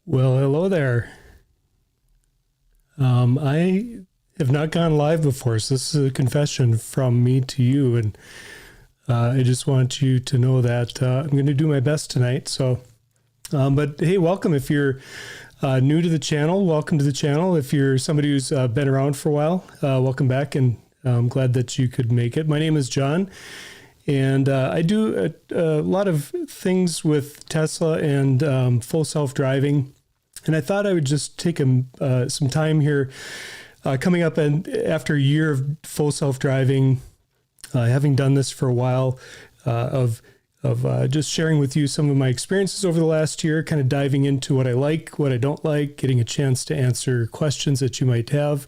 Well, hello there. I have not gone live before, so this is a confession from me to you, and I just want you to know that I'm going to do my best tonight. But hey, welcome. If you're new to the channel, welcome to the channel. If you're somebody who's been around for a while, welcome back, and I'm glad that you could make it. My name is John, and I do a lot of things with Tesla and full self-driving. And I thought I would just take some time here coming up and after a year of full self-driving, having done this for a while, of just sharing with you some of my experiences over the last year, kind of diving into what I like, what I don't like, getting a chance to answer questions that you might have,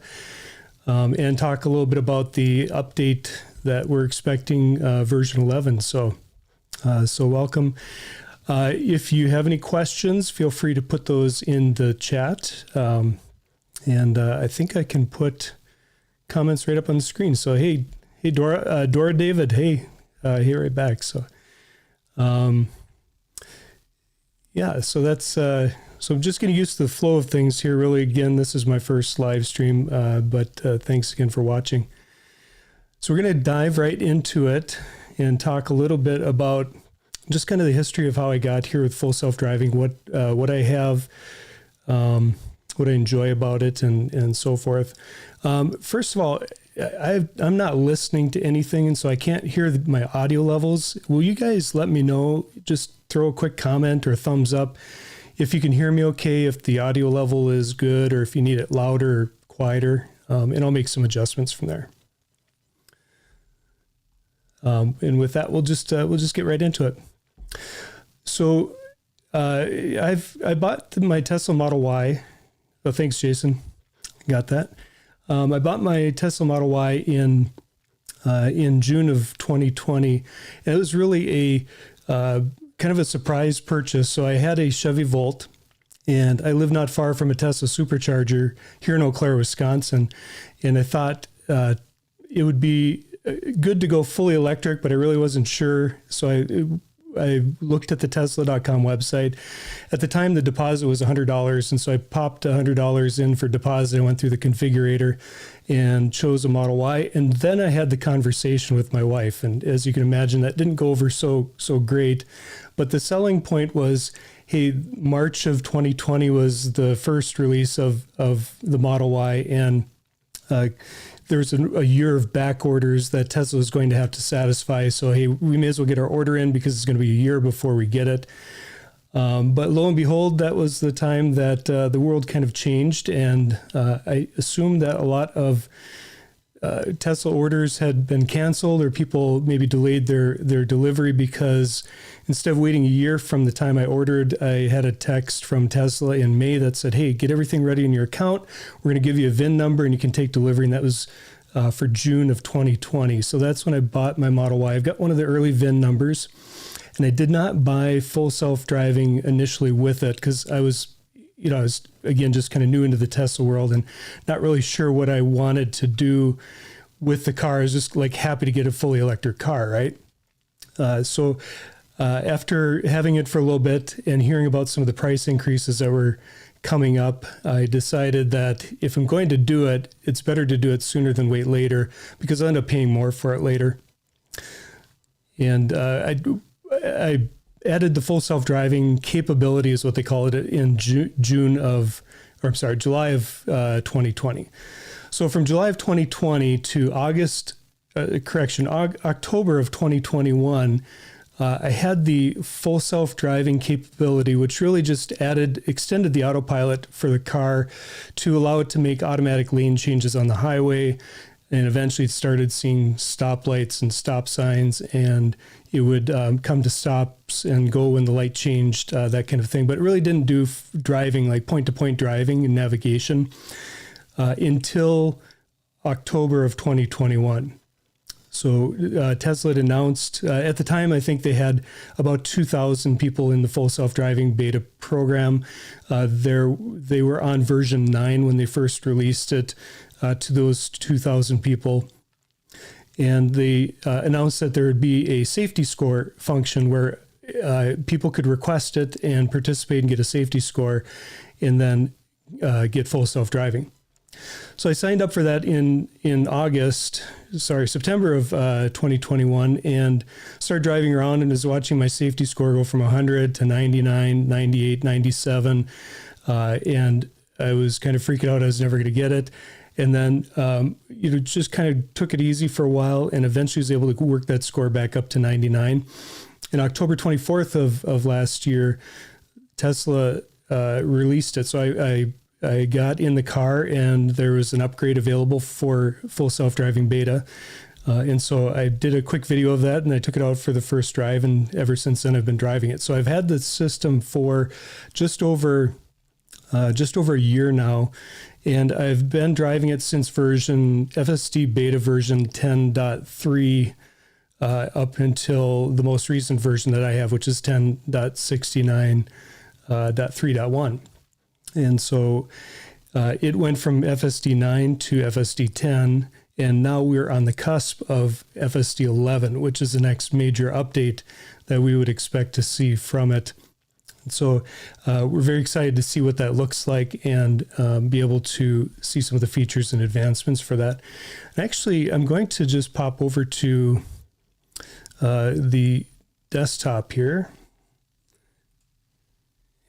and talk a little bit about the update that we're expecting, version 11. So welcome. If you have any questions, feel free to put those in the chat. And I think I can put comments right up on the screen. So, hey, Dora David, hey right back. So, yeah, so that's, so I'm just getting used to the flow of things here. Really, again, this is my first live stream, but thanks again for watching. So we're going to dive right into it and talk a little bit about just kind of the history of how I got here with full self-driving, what I have, what I enjoy about it, and so forth. First of all, I'm not listening to anything, and so I can't hear my audio levels. Will you guys let me know? Just throw a quick comment or a thumbs up if you can hear me okay, if the audio level is good, or if you need it louder or quieter, and I'll make some adjustments from there. And with that, we'll just get right into it. So I bought my Tesla Model Y. Oh, thanks, Jason. Got that. I bought my Tesla Model Y in June of 2020, and it was really a kind of a surprise purchase. So I had a Chevy Volt, and I live not far from a Tesla supercharger here in Eau Claire, Wisconsin, and I thought it would be good to go fully electric, but I really wasn't sure. So I looked at the Tesla.com website. At the time, the deposit was $100, and so I popped $100 in for deposit. I went through the configurator and chose a Model Y, and then I had the conversation with my wife. And as you can imagine, that didn't go over so great. But the selling point was, hey, March of 2020 was the first release of the Model Y, and there's a year of back orders that Tesla is going to have to satisfy. So, hey, we may as well get our order in because it's going to be a year before we get it. But lo and behold, that was the time that the world kind of changed. And I assumed that a lot of Tesla orders had been canceled, or people maybe delayed their delivery, because instead of waiting a year from the time I ordered, I had a text from Tesla in May that said, hey, get everything ready in your account. We're going to give you a VIN number and you can take delivery. And that was for June of 2020. So that's when I bought my Model Y. I've got one of the early VIN numbers, and I did not buy full self-driving initially with it because I was again, just kind of new into the Tesla world and not really sure what I wanted to do with the car. I was just like happy to get a fully electric car, right? So after having it for a little bit and hearing about some of the price increases that were coming up, I decided that if I'm going to do it, it's better to do it sooner than wait later, because I'll end up paying more for it later. And I added the full self-driving capability, is what they call it, in July of 2020. So from July of 2020 to October of 2021, I had the full self-driving capability, which really just extended the autopilot for the car to allow it to make automatic lane changes on the highway. And eventually it started seeing stoplights and stop signs, and it would come to stops and go when the light changed, that kind of thing. But it really didn't do driving, like point-to-point driving and navigation, until October of 2021. So Tesla had announced, at the time, I think they had about 2,000 people in the full self-driving beta program. They were on version 9 when they first released it to those 2,000 people. And they announced that there would be a safety score function where people could request it and participate and get a safety score. and then get full self-driving. So I signed up for that in September of 2021, and started driving around and was watching my safety score go from 100 to 99, 98, 97. And I was kind of freaking out. I was never going to get it. And then, just kind of took it easy for a while, and eventually was able to work that score back up to 99. In October 24th of last year, Tesla released it. So I got in the car, and there was an upgrade available for full self-driving beta. And so I did a quick video of that, and I took it out for the first drive, and ever since then I've been driving it. So I've had the system for just over a year now, and I've been driving it since FSD Beta version 10.3 up until the most recent version that I have, which is 10.69.3.1. And so it went from FSD 9 to FSD 10, and now we're on the cusp of FSD 11, which is the next major update that we would expect to see from it. And so we're very excited to see what that looks like, and be able to see some of the features and advancements for that. And actually, I'm going to just pop over to the desktop here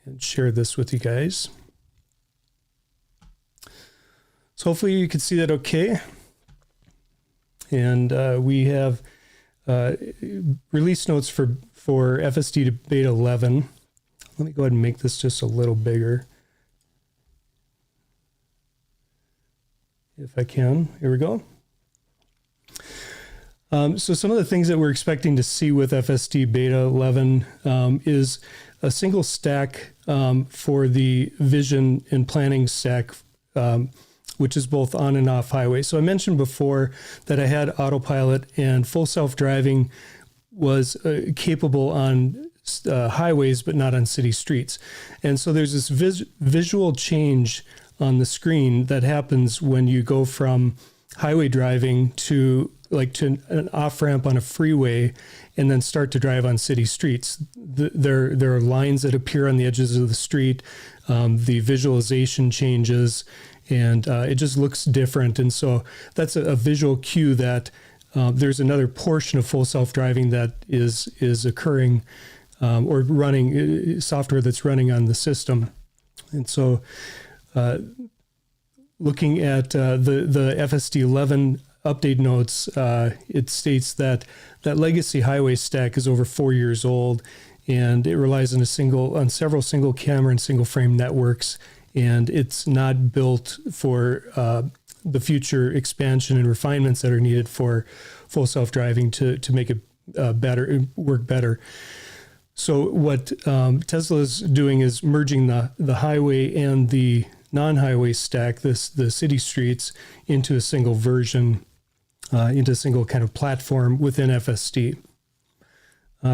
and share this with you guys. So hopefully you can see that okay. And we have release notes for FSD to Beta 11. Let me go ahead and make this just a little bigger, if I can. Here we go. So some of the things that we're expecting to see with FSD Beta 11 is a single stack for the vision and planning stack, which is both on and off highway. So I mentioned before that I had autopilot, and full self-driving was capable on highways, but not on city streets. And so there's this visual change on the screen that happens when you go from highway driving to an off-ramp on a freeway, and then start to drive on city streets. There are lines that appear on the edges of the street. The visualization changes, and it just looks different. And so that's a visual cue that there's another portion of full self-driving that is occurring, or running, software that's running on the system. And so looking at the FSD 11 update notes, it states that legacy highway stack is over 4 years old, and it relies on several single camera and single frame networks, and it's not built for the future expansion and refinements that are needed for full self-driving to make it work better. So what Tesla is doing is merging the highway and the non-highway stack, the city streets, into a single version, into a single kind of platform within FSD.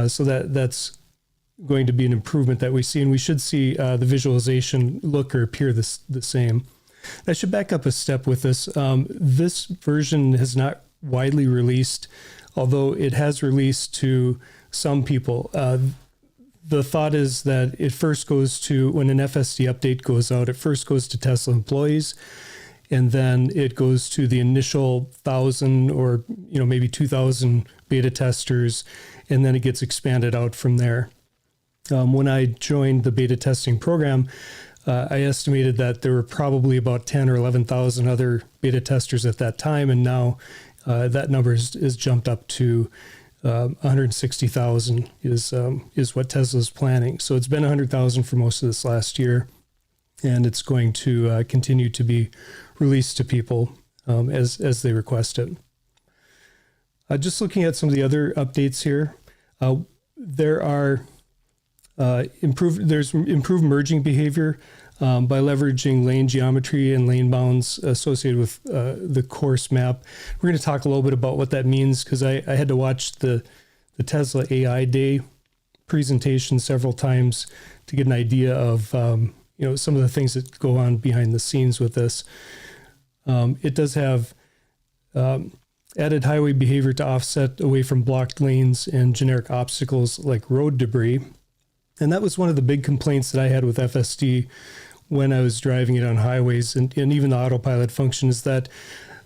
So that's going to be an improvement that we see, and we should see the visualization look or appear the same. I should back up a step with this. This version has not widely released, although it has released to some people. The thought is that it first goes to, when an FSD update goes out, it first goes to Tesla employees, and then it goes to the initial 1,000 or maybe 2,000 beta testers, and then it gets expanded out from there. When I joined the beta testing program, I estimated that there were probably about 10 or 11,000 other beta testers at that time, and now that number is jumped up to 160,000 is what Tesla's planning. So it's been 100,000 for most of this last year, and it's going to continue to be released to people as they request it. Just looking at some of the other updates here, there are improved merging behavior by leveraging lane geometry and lane bounds associated with the course map. We're going to talk a little bit about what that means, because I had to watch the Tesla AI Day presentation several times to get an idea of some of the things that go on behind the scenes with this. It does have added highway behavior to offset away from blocked lanes and generic obstacles like road debris. And that was one of the big complaints that I had with FSD, when I was driving it on highways and even the autopilot function is that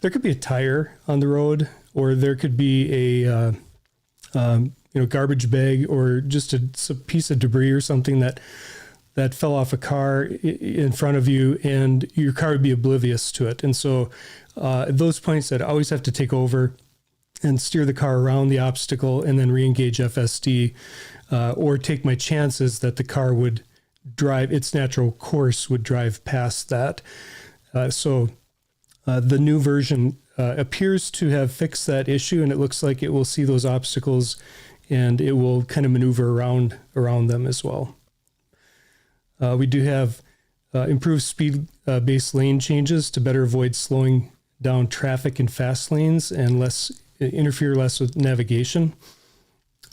there could be a tire on the road, or there could be a garbage bag, or just a piece of debris or something that fell off a car in front of you, and your car would be oblivious to it. And so at those points, I'd always have to take over and steer the car around the obstacle and then re-engage FSD, or take my chances that the car would drive, its natural course would drive past that. So the new version appears to have fixed that issue, and it looks like it will see those obstacles and it will kind of maneuver around them as well. We do have improved speed-based lane changes to better avoid slowing down traffic in fast lanes and interfere less with navigation.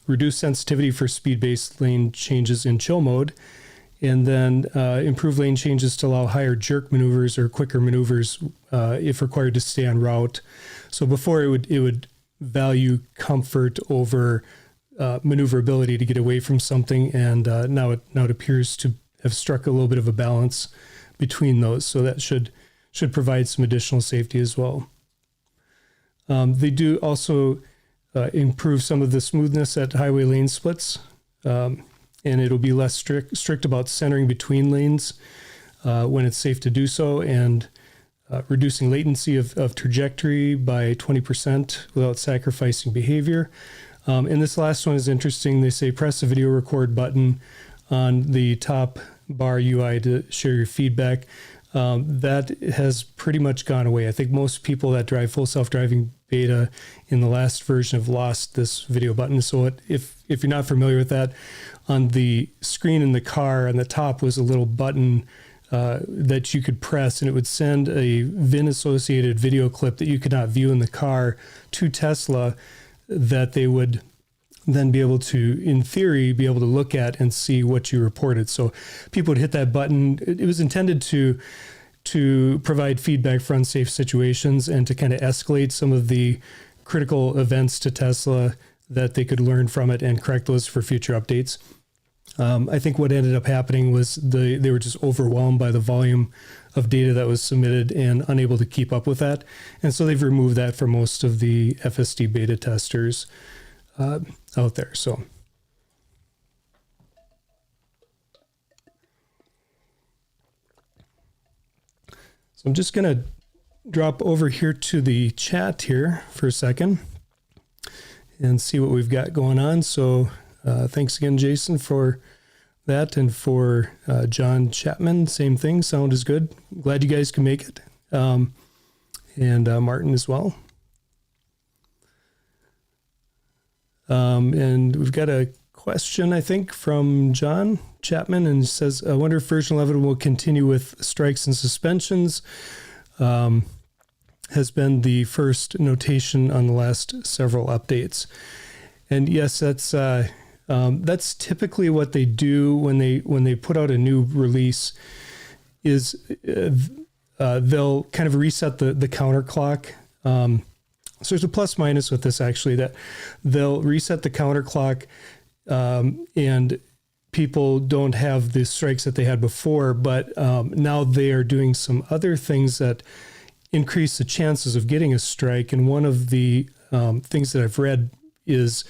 Reduce sensitivity for speed-based lane changes in chill mode, and then improve lane changes to allow higher jerk maneuvers or quicker maneuvers if required to stay on route. So before it would value comfort over maneuverability to get away from something, and now it appears to have struck a little bit of a balance between those. So that should provide some additional safety as well. They do also improve some of the smoothness at highway lane splits, and it'll be less strict about centering between lanes when it's safe to do so, and reducing latency of trajectory by 20% without sacrificing behavior. And this last one is interesting. They say press the video record button on the top bar UI to share your feedback. That has pretty much gone away. I think most people that drive full self-driving beta in the last version have lost this video button. So if you're not familiar with that, on the screen in the car on the top was a little button that you could press, and it would send a VIN-associated video clip that you could not view in the car to Tesla, that they would then be able to, in theory, be able to look at and see what you reported. So people would hit that button. It was intended to provide feedback for unsafe situations and to kind of escalate some of the critical events to Tesla, that they could learn from it and correct those for future updates. I think what ended up happening was they were just overwhelmed by the volume of data that was submitted and unable to keep up with that. And so they've removed that for most of the FSD beta testers out there. So I'm just going to drop over here to the chat here for a second and see what we've got going on. So thanks again, Jason, for that, and for John Chapman, same thing. Sound is good. Glad you guys can make it. And Martin as well. And we've got a question, I think, from John Chapman, and it says, I wonder if version 11 will continue with strikes and suspensions. Has been the first notation on the last several updates. And yes, that's typically what they do when they put out a new release, is they'll kind of reset the counter clock. So there's a plus minus with this, actually, that they'll reset the counter clock, and people don't have the strikes that they had before, but now they are doing some other things that increase the chances of getting a strike. And one of the things that I've read is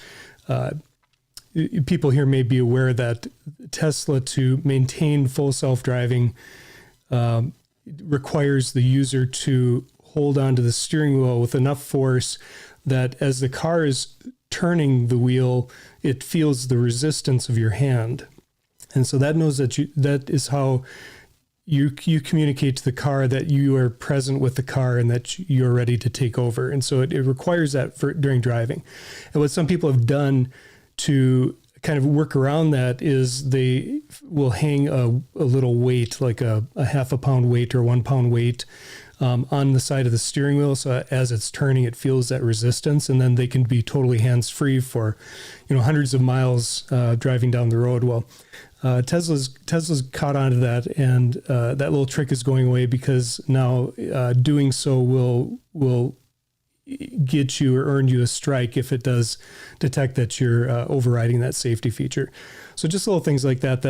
people here may be aware that Tesla, to maintain full self-driving, requires the user to hold onto the steering wheel with enough force that as the car is turning the wheel, it feels the resistance of your hand. And so that knows that is how you communicate to the car that you are present with the car and that you're ready to take over. And so it requires that during driving. And what some people have done to kind of work around that is they will hang a little weight, like a half a pound weight or 1 pound weight, on the side of the steering wheel. So as it's turning, it feels that resistance, and then they can be totally hands-free for, hundreds of miles driving down the road. Well, Tesla's caught on to that, and that little trick is going away, because now doing so will get you or earn you a strike if it does detect that you're overriding that safety feature. So just little things like that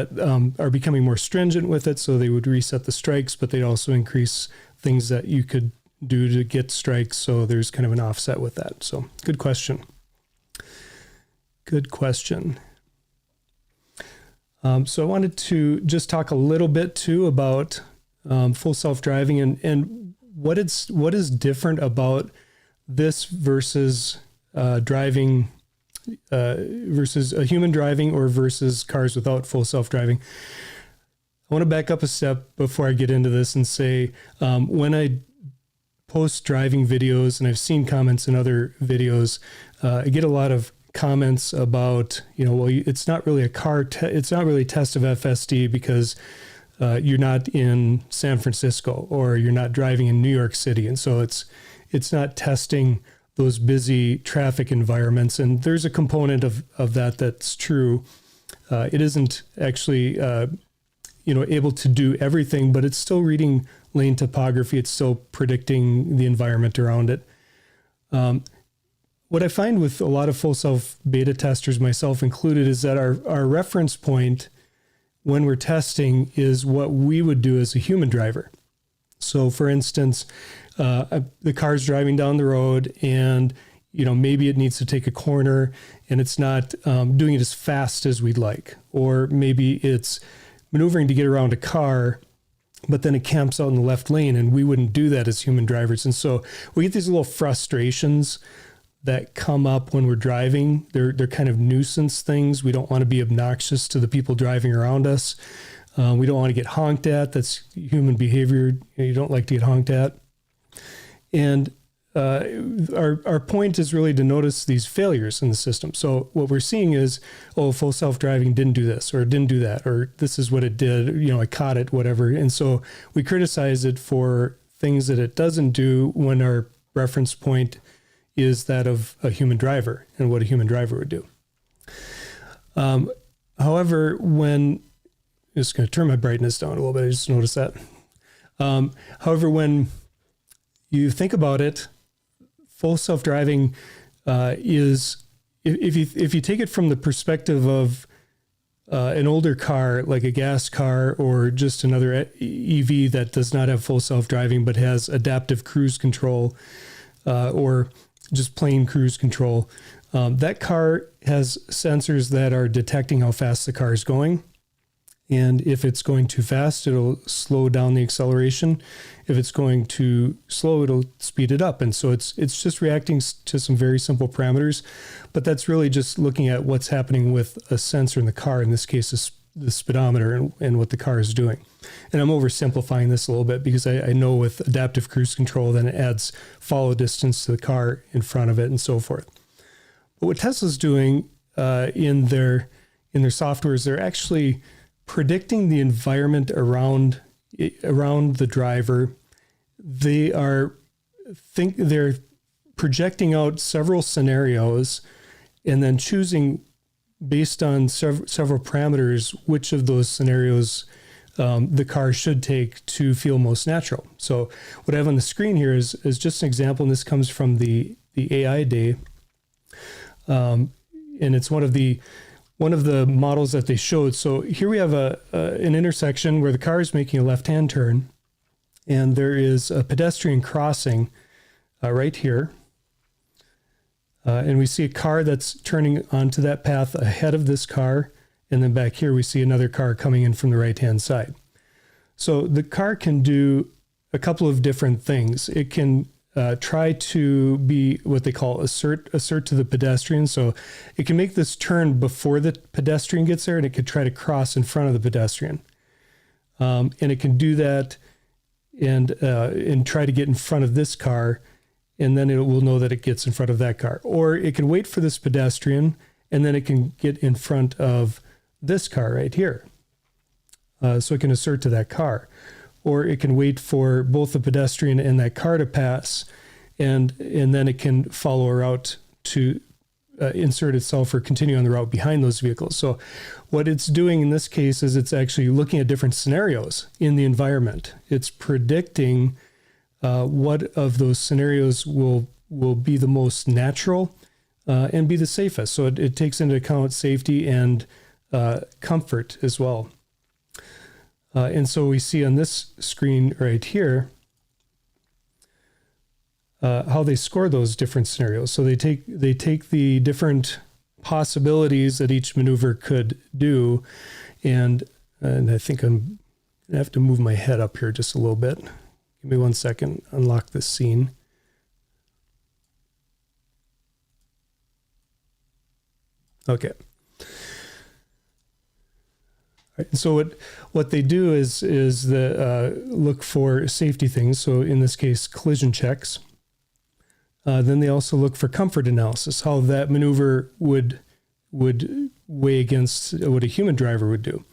are becoming more stringent with it. So they would reset the strikes, but they'd also increase things that you could do to get strikes. So there's kind of an offset with that. So good question. Good question. So I wanted to just talk a little bit too about full self-driving and what is different about this versus driving versus a human driving or versus cars without full self-driving. I want to back up a step before I get into this and say when I post driving videos, and I've seen comments in other videos, I get a lot of comments about, well, it's not really a car, it's not really a test of FSD because you're not in San Francisco or you're not driving in New York City. And so it's not testing those busy traffic environments. And there's a component of that that's true. It isn't actually, able to do everything, but it's still reading lane topography. It's still predicting the environment around it. What I find with a lot of full self beta testers, myself included, is that our reference point when we're testing is what we would do as a human driver. So for instance, the car's driving down the road and, maybe it needs to take a corner and it's not doing it as fast as we'd like. Or maybe it's maneuvering to get around a car, but then it camps out in the left lane, and we wouldn't do that as human drivers. And so we get these little frustrations that come up when we're driving. They're kind of nuisance things. We don't want to be obnoxious to the people driving around us. We don't want to get honked at. That's human behavior. You don't like to get honked at. And our point is really to notice these failures in the system. So what we're seeing is, full self-driving didn't do this or didn't do that, or this is what it did, I caught it, whatever. And so we criticize it for things that it doesn't do when our reference point is that of a human driver and what a human driver would do. However, I'm just going to turn my brightness down a little bit. I just noticed that. However, when you think about it, full self-driving is, if you take it from the perspective of an older car, like a gas car or just another EV that does not have full self-driving but has adaptive cruise control or just plain cruise control, that car has sensors that are detecting how fast the car is going. And if it's going too fast, it'll slow down the acceleration. If it's going too slow, it'll speed it up. And so it's just reacting to some very simple parameters, but that's really just looking at what's happening with a sensor in the car, in this case, the speedometer and what the car is doing. And I'm oversimplifying this a little bit because I know with adaptive cruise control, then it adds follow distance to the car in front of it and so forth. But what Tesla's doing in their software is they're actually predicting the environment around the driver. They're projecting out several scenarios and then choosing based on several parameters which of those scenarios the car should take to feel most natural. So what I have on the screen here is just an example, and this comes from the AI Day, and it's one of the models that they showed. So here we have an intersection where the car is making a left-hand turn, and there is a pedestrian crossing right here. And we see a car that's turning onto that path ahead of this car. And then back here, we see another car coming in from the right-hand side. So the car can do a couple of different things. It can try to be what they call assert to the pedestrian. So it can make this turn before the pedestrian gets there, and it could try to cross in front of the pedestrian. And it can do that and try to get in front of this car, and then it will know that it gets in front of that car. Or it can wait for this pedestrian, and then it can get in front of this car right here. So it can assert to that car. Or it can wait for both the pedestrian and that car to pass, and then it can follow a route to insert itself or continue on the route behind those vehicles. So what it's doing in this case is it's actually looking at different scenarios in the environment. It's predicting what of those scenarios will be the most natural and be the safest. So it takes into account safety and comfort as well. And so we see on this screen right here how they score those different scenarios. So they take the different possibilities that each maneuver could do, and I think I have to move my head up here just a little bit. Give me 1 second. Unlock this scene. Okay. Right. So what they do is look for safety things. So in this case, collision checks. Then they also look for comfort analysis, how that maneuver would weigh against what a human driver would do,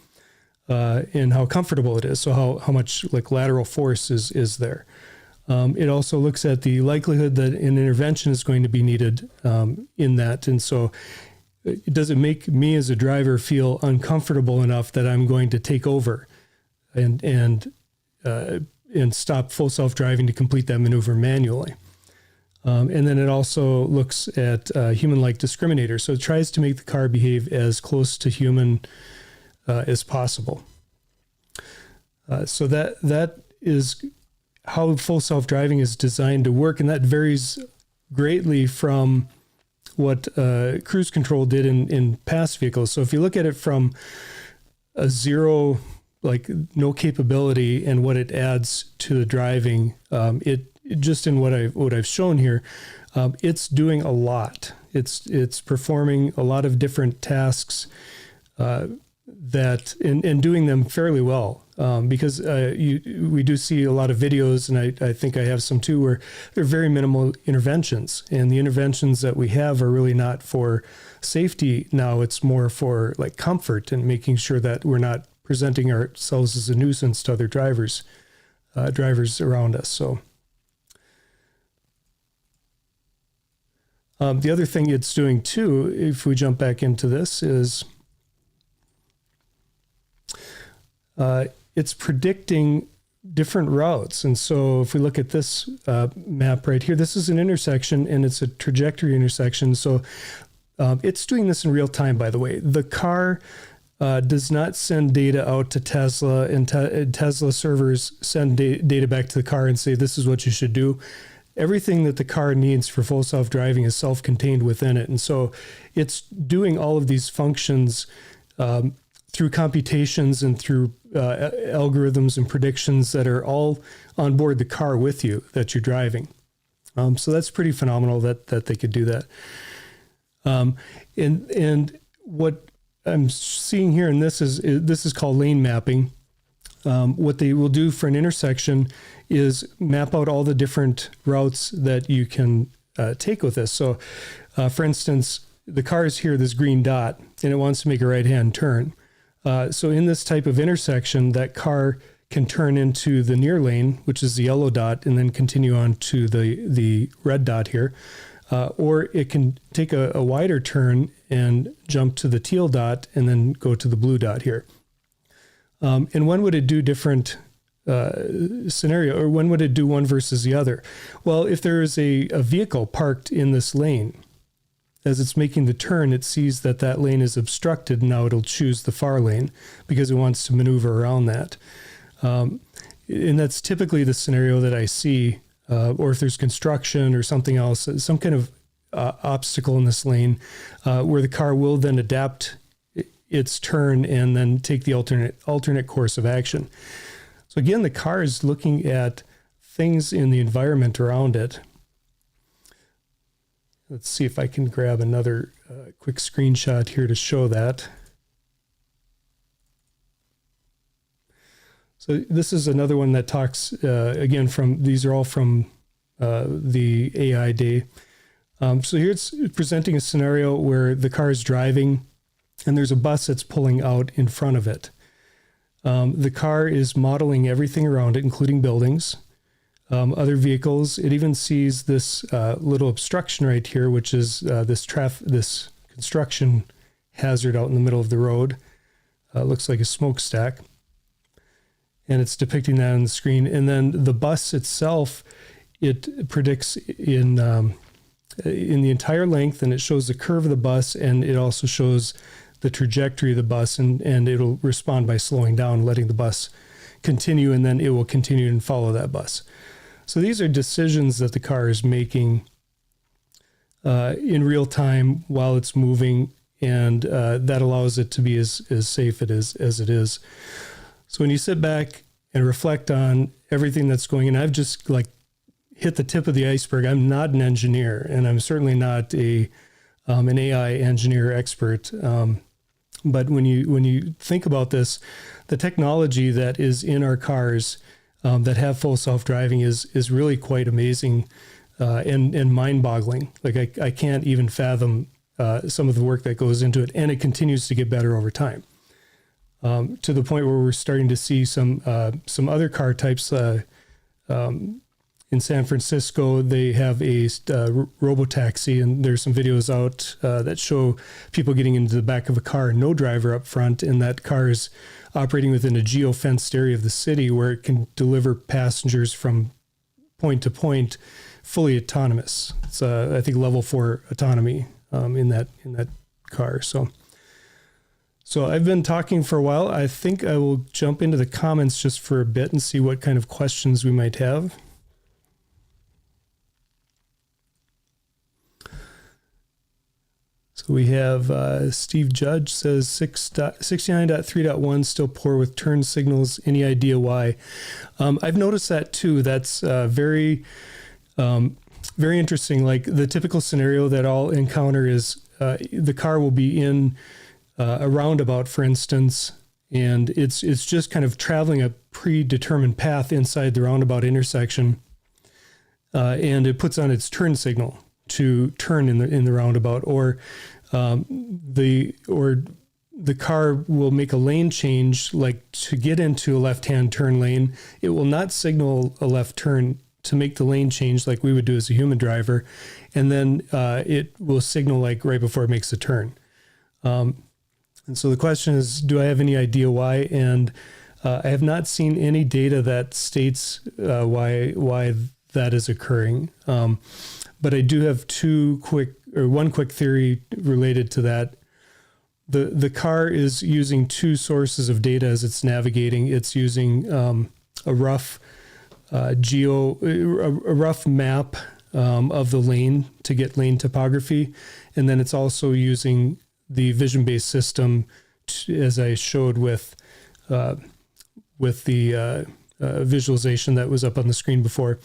and how comfortable it is. So how much like lateral force is there. It also looks at the likelihood that an intervention is going to be needed in that, and so. Does it make me as a driver feel uncomfortable enough that I'm going to take over and stop full self-driving to complete that maneuver manually? And then it also looks at human-like discriminators. So it tries to make the car behave as close to human as possible. So that is how full self-driving is designed to work, and that varies greatly from what cruise control did in past vehicles. So if you look at it from a zero, like no capability, and what it adds to the driving, it just in what I've shown here, it's doing a lot. It's performing a lot of different tasks that and doing them fairly well. Because we do see a lot of videos, and I think I have some too, where they're very minimal interventions, and the interventions that we have are really not for safety now. It's more for like comfort and making sure that we're not presenting ourselves as a nuisance to other drivers around us. So the other thing it's doing too, if we jump back into this, is it's predicting different routes. And so if we look at this map right here, this is an intersection, and it's a trajectory intersection. So it's doing this in real time, by the way. The car does not send data out to Tesla, and Tesla servers send data back to the car and say, this is what you should do. Everything that the car needs for full self-driving is self-contained within it. And so it's doing all of these functions through computations and through algorithms and predictions that are all on board the car with you that you're driving. So that's pretty phenomenal that they could do that. And what I'm seeing here in this is called lane mapping. What they will do for an intersection is map out all the different routes that you can take with this. So, for instance, the car is here, this green dot, and it wants to make a right-hand turn. So in this type of intersection, that car can turn into the near lane, which is the yellow dot, and then continue on to the red dot here. Or it can take a wider turn and jump to the teal dot and then go to the blue dot here. And when would it do different scenario, or when would it do one versus the other? Well, if there is a vehicle parked in this lane, as it's making the turn, it sees that lane is obstructed. Now it'll choose the far lane because it wants to maneuver around that. And that's typically the scenario that I see, or if there's construction or something else, some kind of obstacle in this lane, where the car will then adapt its turn and then take the alternate course of action. So again, the car is looking at things in the environment around it. Let's see if I can grab another quick screenshot here to show that. So this is another one that talks, again, these are all from the AI day. So here it's presenting a scenario where the car is driving and there's a bus that's pulling out in front of it. The car is modeling everything around it, including buildings, other vehicles. It even sees this little obstruction right here, which is this construction hazard out in the middle of the road. Looks like a smokestack. And it's depicting that on the screen. And then the bus itself, it predicts in the entire length, and it shows the curve of the bus, and it also shows the trajectory of the bus, and it'll respond by slowing down, letting the bus continue, and then it will continue and follow that bus. So these are decisions that the car is making in real time while it's moving, and that allows it to be as safe as it is. So when you sit back and reflect on everything that's going on, I've just like hit the tip of the iceberg. I'm not an engineer, and I'm certainly not an AI engineer expert. But when you think about this, the technology that is in our cars that have full self-driving is really quite amazing and mind-boggling. Like I can't even fathom some of the work that goes into it, and it continues to get better over time. To the point where we're starting to see some other car types. In San Francisco, they have a robotaxi, and there's some videos out that show people getting into the back of a car, no driver up front, and that car is operating within a geo-fenced area of the city where it can deliver passengers from point to point, fully autonomous. It's I think level 4 autonomy in that car. So I've been talking for a while. I think I will jump into the comments just for a bit and see what kind of questions we might have. So we have Steve Judge says 69.3.1 still poor with turn signals. Any idea why? I've noticed that too. That's very interesting. Like the typical scenario that I'll encounter is the car will be in a roundabout, for instance, and it's just kind of traveling a predetermined path inside the roundabout intersection, and it puts on its turn signal to turn in the roundabout, or the car will make a lane change, like to get into a left-hand turn lane. It will not signal a left turn to make the lane change like we would do as a human driver, and then it will signal like right before it makes a turn. And so the question is, do I have any idea why? And I have not seen any data that states why that is occurring. But I do have one quick theory related to that. The car is using two sources of data as it's navigating. It's using a rough map of the lane to get lane topography, and then it's also using the vision-based system, as I showed with the visualization that was up on the screen before,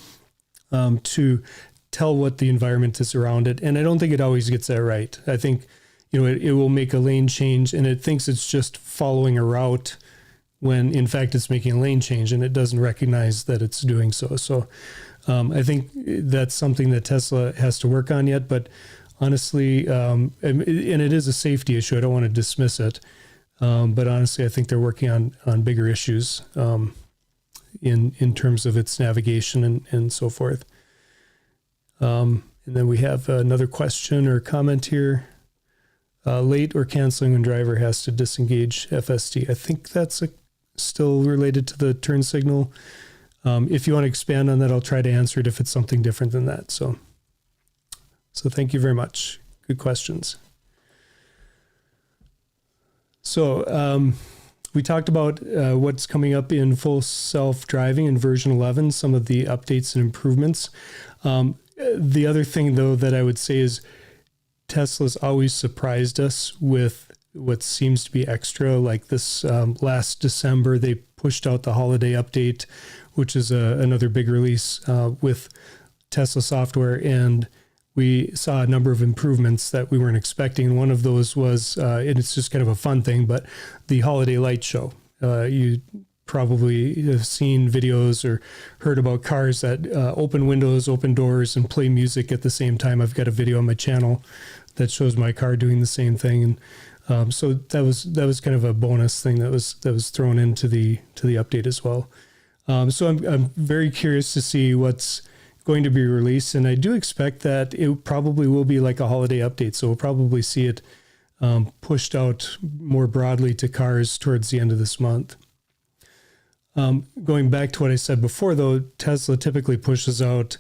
to tell what the environment is around it. And I don't think it always gets that right. I think, it will make a lane change and it thinks it's just following a route when in fact it's making a lane change, and it doesn't recognize that it's doing so. So I think that's something that Tesla has to work on yet, but honestly, and it is a safety issue. I don't want to dismiss it. But honestly, I think they're working on bigger issues in terms of its navigation and so forth. And then we have another question or comment here. Late or canceling when driver has to disengage FSD. I think that's still related to the turn signal. If you want to expand on that, I'll try to answer it if it's something different than that. So thank you very much. Good questions. So we talked about what's coming up in full self-driving in version 11, some of the updates and improvements. The other thing, though, that I would say is Tesla's always surprised us with what seems to be extra. Like this last December, they pushed out the holiday update, which is another big release with Tesla software, and we saw a number of improvements that we weren't expecting. One of those was, and it's just kind of a fun thing, but the holiday light show. You probably have seen videos or heard about cars that open windows, open doors, and play music at the same time. I've got a video on my channel that shows my car doing the same thing, and so that was kind of a bonus thing that was thrown into the update as well. So I'm very curious to see what's going to be released, and I do expect that it probably will be like a holiday update. So we'll probably see it pushed out more broadly to cars towards the end of this month. Going back to what I said before, though, Tesla typically pushes out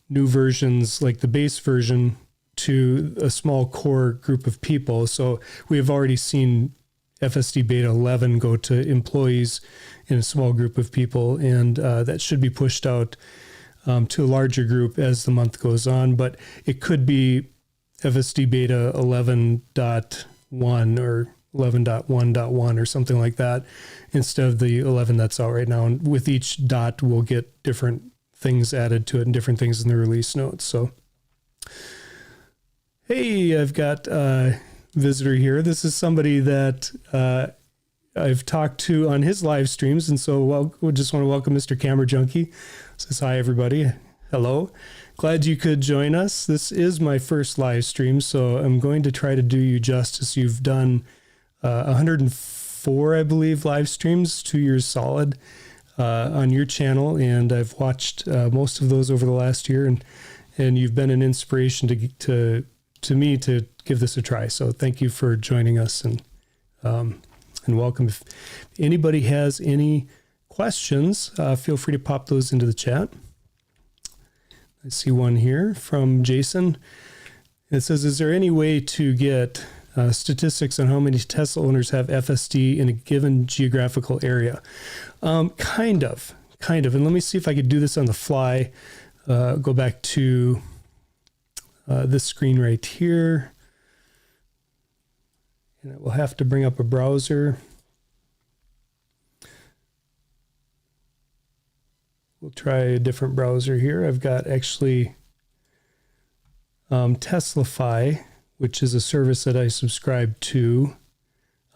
new versions, like the base version, to a small core group of people. So we have already seen FSD Beta 11 go to employees in a small group of people, and that should be pushed out to a larger group as the month goes on. But it could be FSD Beta 11.1 or 11.1.1 or something like that instead of the 11 that's out right now. And with each dot, we'll get different things added to it and different things in the release notes. So, hey, I've got a visitor here. This is somebody that I've talked to on his live streams. And so we just want to welcome Mr. Camera Junkie. Says, hi, everybody. Hello. Glad you could join us. This is my first live stream, so I'm going to try to do you justice. You've done 104, I believe, live streams, 2 years solid on your channel, and I've watched most of those over the last year, and you've been an inspiration to me to give this a try. So thank you for joining us, and welcome. If anybody has any questions, feel free to pop those into the chat. I see one here from Jason. It says, is there any way to get statistics on how many Tesla owners have FSD in a given geographical area? Kind of. And let me see if I could do this on the fly. Go back to this screen right here. And I will have to bring up a browser. We'll try a different browser here. I've got actually Teslafy, which is a service that I subscribe to.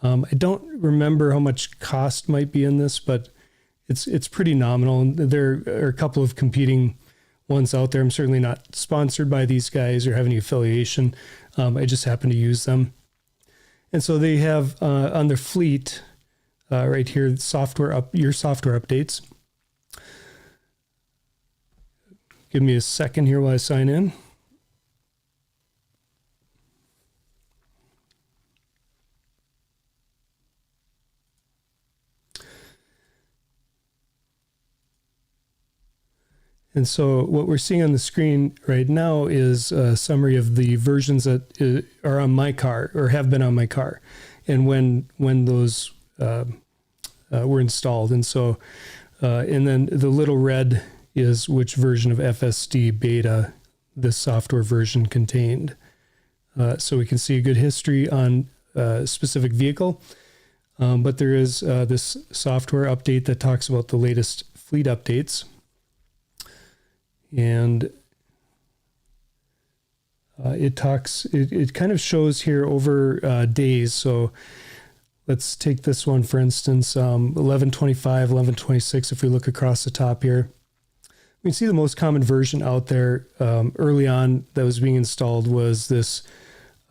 I don't remember how much cost might be in this, but it's pretty nominal. There are a couple of competing ones out there. I'm certainly not sponsored by these guys or have any affiliation. I just happen to use them. And so they have on their fleet right here, your software updates. Give me a second here while I sign in. And so what we're seeing on the screen right now is a summary of the versions that are on my car or have been on my car, and when those were installed. And so, and then the little red is which version of FSD Beta this software version contained. So we can see a good history on a specific vehicle, but there is this software update that talks about the latest fleet updates. And it kind of shows here over days. So let's take this one, for instance, 1125, 1126. If we look across the top here, we can see the most common version out there early on that was being installed was this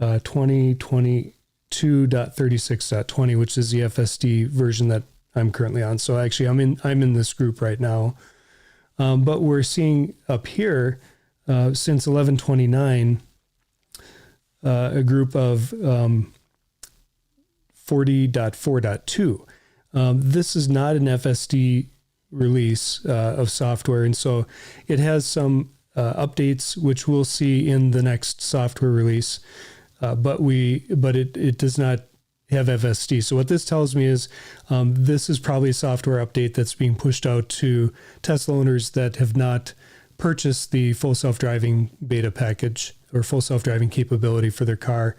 2022.36.20, which is the FSD version that I'm currently on. So actually, I'm in this group right now. But we're seeing up here since 1129 a group of 40.4.2. This is not an FSD release of software, and so it has some updates which we'll see in the next software release, but it does not have FSD. So what this tells me is this is probably a software update that's being pushed out to Tesla owners that have not purchased the full self-driving beta package or full self-driving capability for their car.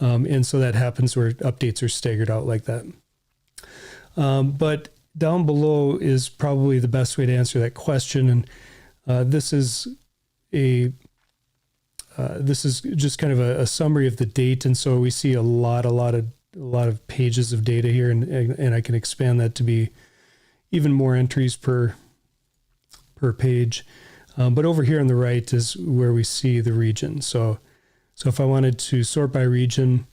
And so that happens where updates are staggered out like that. But down below is probably the best way to answer that question. And this is just kind of a summary of the date. And so we see a lot of pages of data here, and I can expand that to be even more entries per page. But over here on the right is where we see the region. So if I wanted to sort by region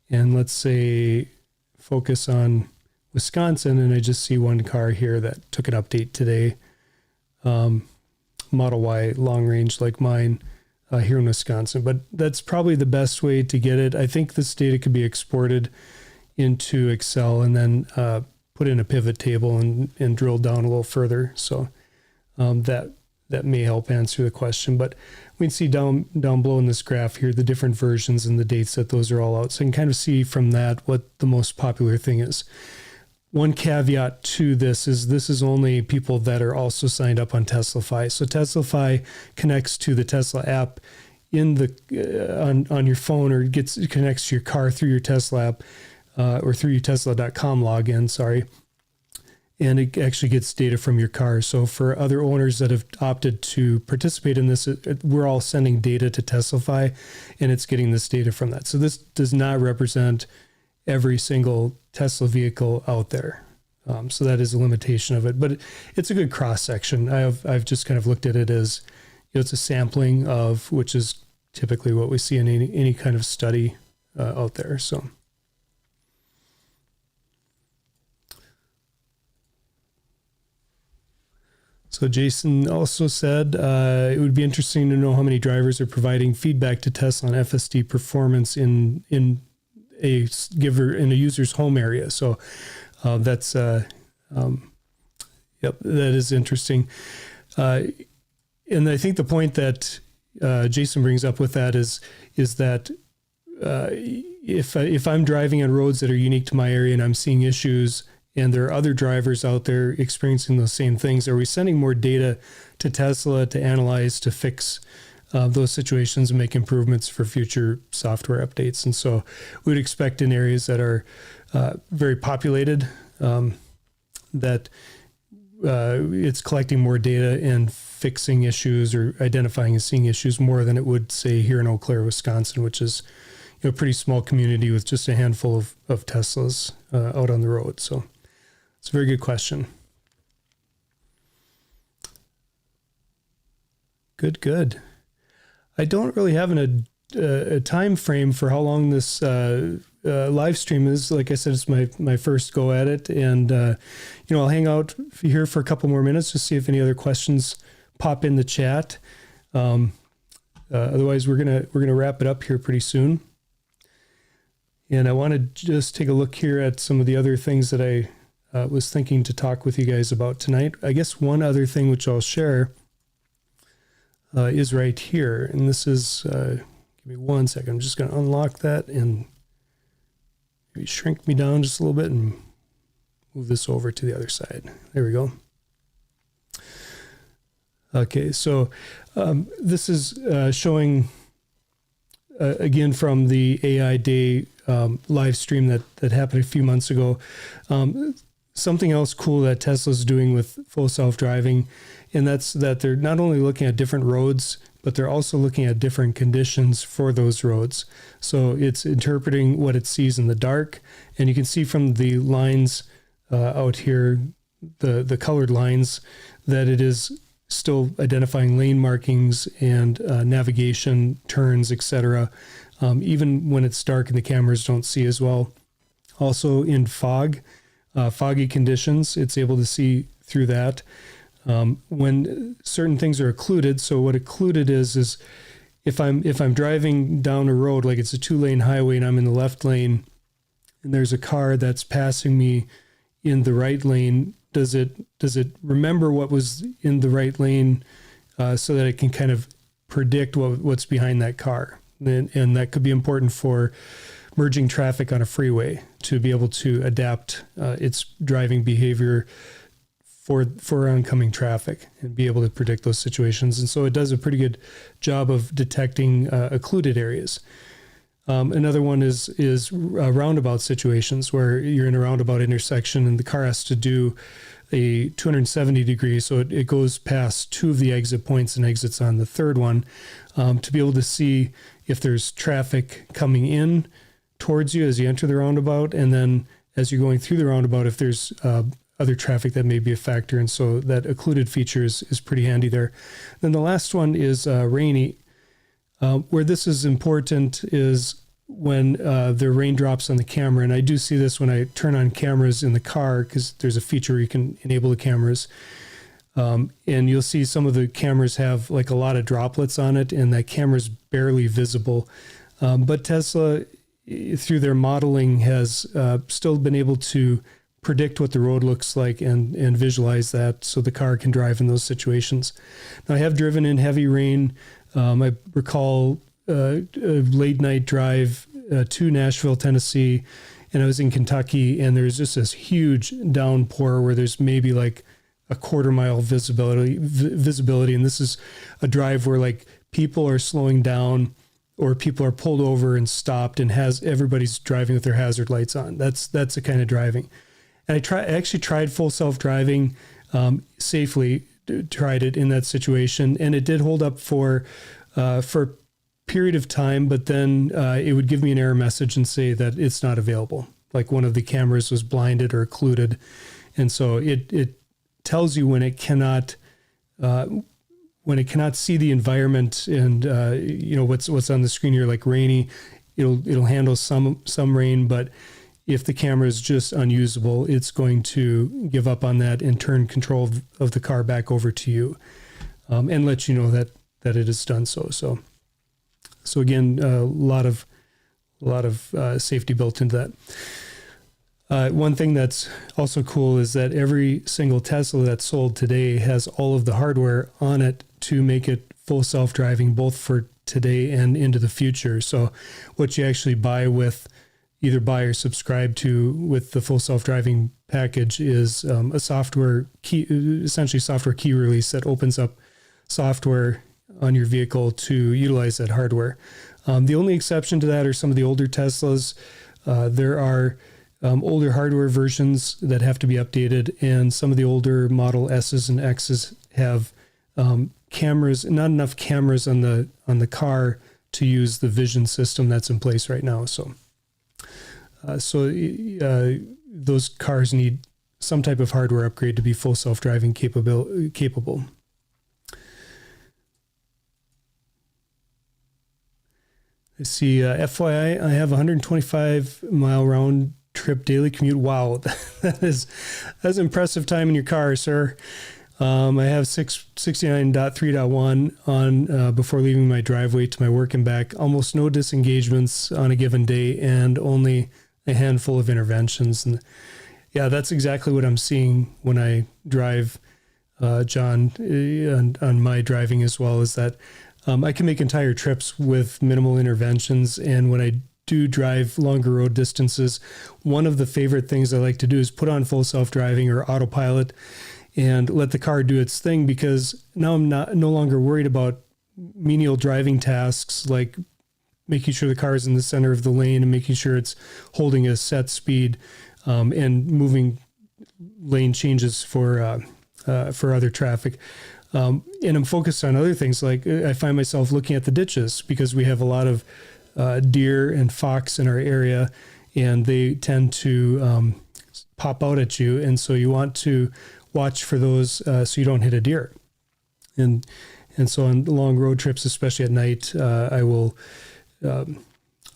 and let's say focus on Wisconsin, and I just see one car here that took an update today, Model Y long range like mine here in Wisconsin. But that's probably the best way to get it. I think this data could be exported into Excel and then put in a pivot table and drill down a little further. So that that may help answer the question. But we can see down below in this graph here the different versions and the dates that those are all out. So you can kind of see from that what the most popular thing is. One caveat to this is only people that are also signed up on Teslafy. So Teslafy connects to the Tesla app in the on your phone, or connects to your car through your Tesla app or through your Tesla.com login. Sorry. And it actually gets data from your car. So for other owners that have opted to participate in this, we're all sending data to Teslafy, and it's getting this data from that. So this does not represent every single Tesla vehicle out there. So that is a limitation of it, but it's a good cross section. I've just kind of looked at it as, it's a sampling of, which is typically what we see in any kind of study out there. So Jason also said it would be interesting to know how many drivers are providing feedback to Tesla on FSD performance in a user's home area. So that's that is interesting. And I think the point that Jason brings up with that is that if I'm driving on roads that are unique to my area and I'm seeing issues, and there are other drivers out there experiencing those same things, are we sending more data to Tesla to analyze, to fix those situations and make improvements for future software updates? And so we would expect in areas that are very populated that it's collecting more data and fixing issues or identifying and seeing issues more than it would, say, here in Eau Claire, Wisconsin, which is a pretty small community with just a handful of Teslas out on the road. So it's a very good question. Good. I don't really have a time frame for how long this live stream is. Like I said, it's my first go at it, and I'll hang out here for a couple more minutes to see if any other questions pop in the chat. Otherwise, we're gonna wrap it up here pretty soon. And I want to just take a look here at some of the other things that I was thinking to talk with you guys about tonight. I guess one other thing which I'll share is right here. And this is, give me 1 second. I'm just going to unlock that and maybe shrink me down just a little bit and move this over to the other side. There we go. Okay, so this is showing, again, from the AI Day live stream that happened a few months ago. Something else cool that Tesla's doing with full self-driving, and that's that they're not only looking at different roads, but they're also looking at different conditions for those roads. So it's interpreting what it sees in the dark, and you can see from the lines out here, the colored lines, that it is still identifying lane markings and navigation, turns, etc., even when it's dark and the cameras don't see as well. Also in foggy conditions, it's able to see through that. When certain things are occluded, so what occluded is if I'm driving down a road, like it's a 2-lane highway and I'm in the left lane, and there's a car that's passing me in the right lane, does it remember what was in the right lane so that it can kind of predict what's behind that car? And that could be important for merging traffic on a freeway, to be able to adapt its driving behavior for oncoming traffic and be able to predict those situations. And so it does a pretty good job of detecting occluded areas. Another one is roundabout situations where you're in a roundabout intersection and the car has to do a 270 degrees. So it goes past 2 of the exit points and exits on the third one, to be able to see if there's traffic coming in towards you as you enter the roundabout, and then as you're going through the roundabout, if there's other traffic that may be a factor. And so that occluded feature is pretty handy there. Then the last one is rainy. Where this is important is when there are raindrops on the camera. And I do see this when I turn on cameras in the car, because there's a feature where you can enable the cameras. And you'll see some of the cameras have like a lot of droplets on it, and that camera's barely visible. But Tesla, through their modeling, has still been able to predict what the road looks like and visualize that so the car can drive in those situations. Now, I have driven in heavy rain. I recall a late night drive to Nashville, Tennessee, and I was in Kentucky, and there's just this huge downpour where there's maybe like a quarter-mile visibility. And this is a drive where like people are slowing down or people are pulled over and stopped, and everybody's driving with their hazard lights on. That's the kind of driving. And I actually tried full self-driving safely, tried it in that situation, and it did hold up for a period of time, but then it would give me an error message and say that it's not available. Like one of the cameras was blinded or occluded. And so it tells you when it cannot see the environment and what's on the screen here, like rainy, it'll handle some rain, but if the camera is just unusable, it's going to give up on that and turn control of the car back over to you, and let you know that it has done so. So again, a lot of safety built into that. One thing that's also cool is that every single Tesla that's sold today has all of the hardware on it to make it full self-driving, both for today and into the future. So what you actually either buy or subscribe to with the full self-driving package is a software key, essentially software key release that opens up software on your vehicle to utilize that hardware. The only exception to that are some of the older Teslas. There are older hardware versions that have to be updated, and some of the older Model S's and X's have cameras, not enough cameras on the car to use the vision system that's in place right now. So those cars need some type of hardware upgrade to be full self-driving capable. I see, FYI, I have a 125-mile round trip daily commute. Wow, that's impressive time in your car, sir. I have 69.3.1 on before leaving my driveway to my work and back. Almost no disengagements on a given day, and only a handful of interventions. And yeah, that's exactly what I'm seeing when I drive, John, on my driving as well, is that I can make entire trips with minimal interventions. And when I do drive longer road distances, one of the favorite things I like to do is put on full self-driving or autopilot and let the car do its thing, because now I'm no longer worried about menial driving tasks like making sure the car is in the center of the lane and making sure it's holding a set speed, and moving lane changes for other traffic. And I'm focused on other things. Like I find myself looking at the ditches because we have a lot of deer and fox in our area, and they tend to pop out at you. And so you want to watch for those so you don't hit a deer. And so on long road trips, especially at night, I will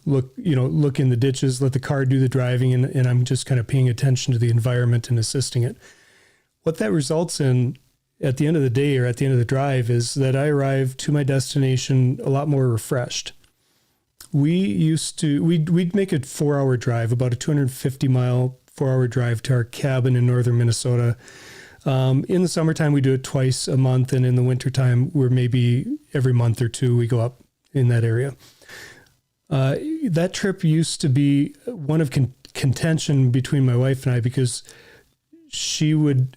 look in the ditches, let the car do the driving, and I'm just kind of paying attention to the environment and assisting it. What that results in at the end of the day or at the end of the drive is that I arrive to my destination a lot more refreshed. We'd make a 4-hour drive, about a 250-mile 4-hour drive to our cabin in northern Minnesota. In the summertime, we do it twice a month, and in the wintertime, we're maybe every month or two we go up in that area. That trip used to be one of contention between my wife and I, because she would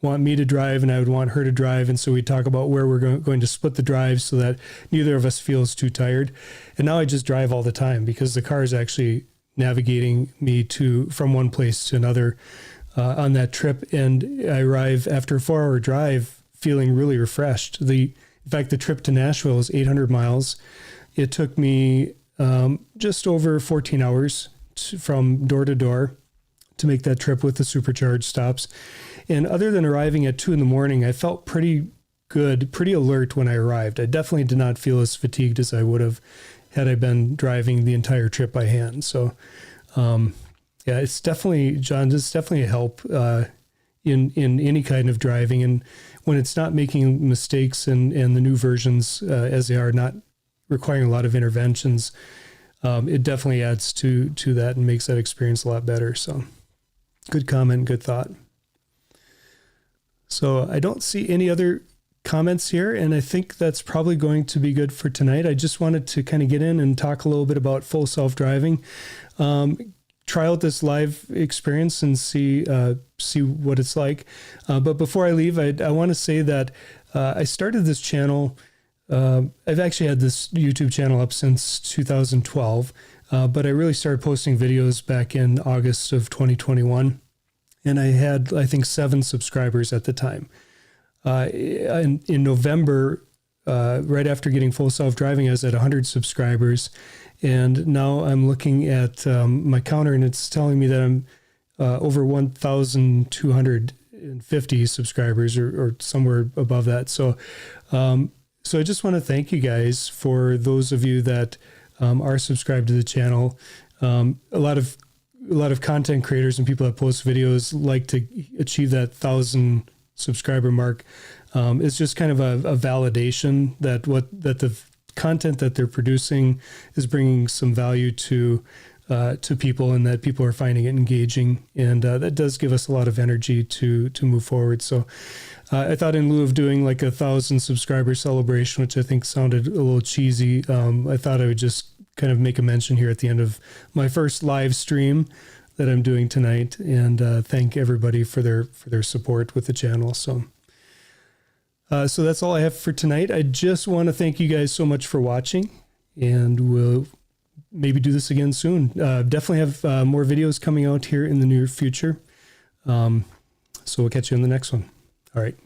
want me to drive and I would want her to drive. And so we talk about where we're going to split the drive so that neither of us feels too tired. And now I just drive all the time because the car is actually navigating me from one place to another on that trip. And I arrive after a 4-hour drive feeling really refreshed. In fact, the trip to Nashville is 800 miles. It took me just over 14 hours from door to door to make that trip with the supercharged stops. And other than arriving at 2 a.m, I felt pretty good, pretty alert when I arrived. I definitely did not feel as fatigued as I would have had I been driving the entire trip by hand. So, it's definitely, John, it's definitely a help in any kind of driving. And when it's not making mistakes and the new versions, as they are, not requiring a lot of interventions, it definitely adds to that and makes that experience a lot better. So. Good comment, good thought. So I don't see any other comments here, and I think that's probably going to be good for tonight. I just wanted to kind of get in and talk a little bit about full self-driving. Try out this live experience and see what it's like. But before I leave, I want to say that I started this channel. I've actually had this YouTube channel up since 2012, but I really started posting videos back in August of 2021. And I had, I think, 7 subscribers at the time. In November, right after getting full self-driving, I was at 100 subscribers. And now I'm looking at my counter, and it's telling me that I'm over 1,250 subscribers or somewhere above that. So I just want to thank you guys for those of you that are subscribed to the channel. A lot of content creators and people that post videos like to achieve that 1,000 subscriber mark. It's just kind of a validation that the content that they're producing is bringing some value to people, and that people are finding it engaging, and that does give us a lot of energy to move forward. So I thought, in lieu of doing like 1,000 subscriber celebration, which I think sounded a little cheesy, I thought I would just kind of make a mention here at the end of my first live stream that I'm doing tonight, and thank everybody for their support with the channel. So that's all I have for tonight. I just want to thank you guys so much for watching, and we'll maybe do this again soon. Definitely have more videos coming out here in the near future. So we'll catch you in the next one. All right.